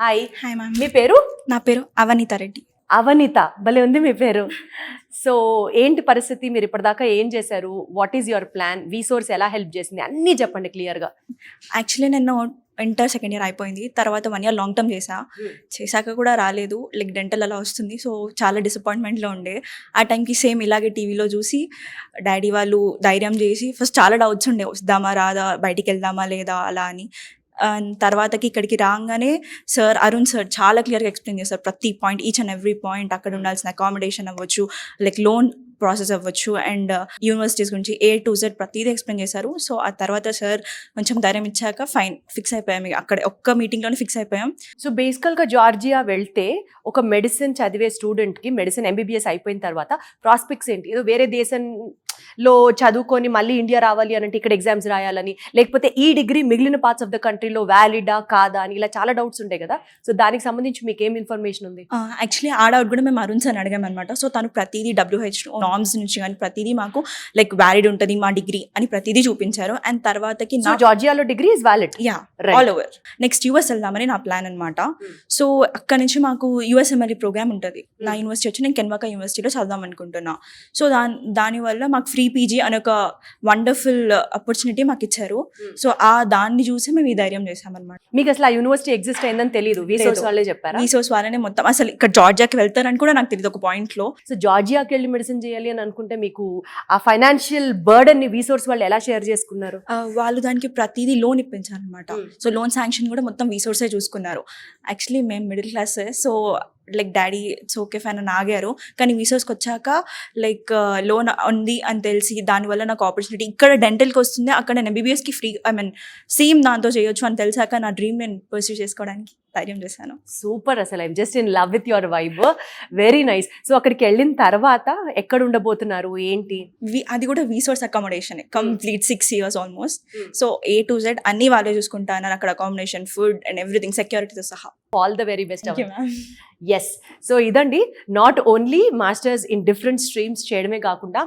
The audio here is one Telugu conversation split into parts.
హాయ్. Hi ma'am. మీ పేరు? నా పేరు అవనీత రెడ్డి. అవనీత, భలే ఉంది మీ పేరు. సో ఏంటి పరిస్థితి, మీరు ఇప్పటిదాకా ఏం చేశారు, వాట్ ఈస్ యువర్ ప్లాన్, వీసోర్స్ ఎలా హెల్ప్ చేసింది అన్నీ చెప్పండి క్లియర్గా. యాక్చువల్లీ నేను ఇంటర్ సెకండ్ ఇయర్ అయిపోయింది, తర్వాత 1 year లాంగ్ టర్మ్ చేశాక కూడా రాలేదు, లైక్ డెంటల్ అలా వస్తుంది. సో చాలా డిసప్పాయింట్మెంట్లో ఉండే. ఆ టైంకి సేమ్ ఇలాగే టీవీలో చూసి డాడీ వాళ్ళు ధైర్యం చేసి, ఫస్ట్ చాలా డౌట్స్ ఉండే, వద్దామా రాదా, బయటికి వెళ్దామా లేదా అలా అని. తర్వాతకి ఇక్కడికి రాగానే సార్ అరుణ్ సార్ చాలా క్లియర్గా ఎక్స్ప్లెయిన్ చేస్తారు ప్రతి point, each and every point. అక్కడ ఉండాల్సిన అకామిడేషన్ అవ్వచ్చు, లైక్ లోన్ ప్రాసెస్ అవ్వచ్చు, అండ్ యూనివర్సిటీస్ గురించి A to Z ప్రతిదీ ఎక్స్ప్లెయిన్ చేశారు. సో ఆ తర్వాత సార్ కొంచెం ధైర్యం ఇచ్చాక ఫైన్ ఫిక్స్ అయిపోయాం. అక్కడ ఒక్క మీటింగ్లోనే ఫిక్స్ అయిపోయాం. సో బేసికల్గా జార్జియా వెళ్తే ఒక మెడిసిన్ చదివే స్టూడెంట్కి, మెడిసిన్ MBBS అయిపోయిన తర్వాత ప్రాస్పెక్ట్స్ ఏంటి? ఏదో వేరే దేశంలో చదువుకొని మళ్ళీ ఇండియా రావాలి అని అంటే ఇక్కడ ఎగ్జామ్స్ రాయాలని, లేకపోతే ఈ డిగ్రీ మిగిలిన పార్ట్స్ ఆఫ్ ద కంట్రీలో వ్యాలిడా కాదా అని ఇలా చాలా డౌట్స్ ఉంటాయి కదా. సో దానికి సంబంధించి మీకు ఏం ఇన్ఫర్మేషన్ ఉంది? యాక్చువల్లీ ఆ డౌట్ కూడా మేము అరుణ్ సార్ అడిగాం అనమాట. సో తను ప్రతిదీ WHO నార్మ్స్ నుంచి కానీ ప్రతిదీ మాకు లైక్ వ్యాలిడ్ ఉంటుంది మా డిగ్రీ అని ప్రతిదీ చూపించారు. అండ్ తర్వాతకి జార్జియాలో degree is valid, yeah, all over. Next US వెళ్దామని నా ప్లాన్ అనమాట. సో అక్కడ నుంచి మాకు USMLE ప్రోగ్రామ్ ఉంటుంది. నా యూనివర్సిటీ వచ్చి నేను కెన్వాకా యూనివర్సిటీలో చదువుదాం అనుకుంటున్నా. సో దానివల్ల మాకు ఫ్రీ PG అనే ఒక వండర్ఫుల్ ఆపర్చునిటీ మాకు ఇచ్చారు. సో దాన్ని చూసి మేము ఈ ధైర్యం చేసామన్నమాట. మీకు అసలు ఆ యూనివర్సిటీ ఎగ్జిస్ట్ అయిందని తెలియదు, వీసోర్స్ వాళ్ళే చెప్పారు. వీసోర్స్ వాళ్ళనే మొత్తం, అసలు ఇక్కడ జార్జియాకి వెళ్తారని కూడా నాకు తెలియదు ఒక పాయింట్ లో. సో జార్జియాకి వెళ్ళి మెడిసిన్ చేయాలి అని అనుకుంటే మీకు ఆ ఫైనాన్షియల్ బర్డన్ ని వీసోర్స్ వాళ్ళు ఎలా షేర్ చేసుకున్నారు? వాళ్ళు దానికి ప్రతిదీ లోన్ ఇప్పించారనమాట. సో లోన్ శాంక్షన్ కూడా మొత్తం వీసోర్సే చూసుకున్నారు. యాక్చువల్లీ మేము middle class, so like daddy it's okay fine అని ఆగారు. కానీ వీసోర్స్కి వచ్చాక లైక్ లోన్ ఉంది అని తెలిసి దానివల్ల నాకు ఆపర్చునిటీ ఇక్కడ డెంటల్కి వస్తుంది, అక్కడ నేను MBBSకి ఫ్రీ సేమ్ దాంతో చేయొచ్చు అని తెలిసాక నా డ్రీమ్ నేను పర్సూ చేసుకోవడానికి ధైర్యం చేశాను. సూపర్, అసలు I'm just in love with your vibe, very nice. So అక్కడికి వెళ్ళిన తర్వాత ఎక్కడ ఉండబోతున్నారు ఏంటి? అది కూడా VSource accommodation complete 6 years almost. So A to Z అన్ని వాళ్ళే చూసుకుంటాను, అక్కడ అకామిడేషన్, ఫుడ్ అండ్ ఎవ్రీథింగ్, సెక్యూరిటీతో సహా. All the very best. Yes, so ఇదండి, not only masters in different streams చేయడమే కాకుండా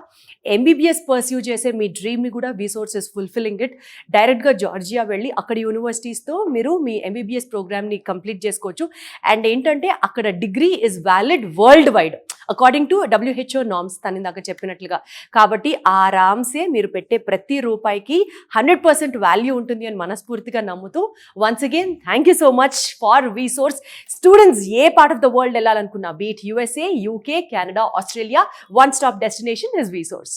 MBBS పర్స్యూ చేసే మీ డ్రీమ్ని కూడా వీసోర్సెస్ ఫుల్ఫిల్లింగ్ ఇట్. డైరెక్ట్గా జార్జియా వెళ్ళి అక్కడ యూనివర్సిటీస్తో మీరు మీ MBBS ప్రోగ్రామ్ని కంప్లీట్ చేసుకోవచ్చు. అండ్ ఏంటంటే అక్కడ degree is valid world wide according to WHO norms, తను ఇందాక చెప్పినట్లుగా. కాబట్టి ఆరామ్సే మీరు పెట్టే ప్రతి రూపాయికి 100% వాల్యూ ఉంటుంది అని మనస్ఫూర్తిగా నమ్ముతూ, once again thank you so much for VSource. Students ఏ పార్ట్ ఆఫ్ ద వరల్డ్ వెళ్ళాలనుకున్నా, be it USA, UK, Canada, Australia, one stop destination is వీసోర్స్.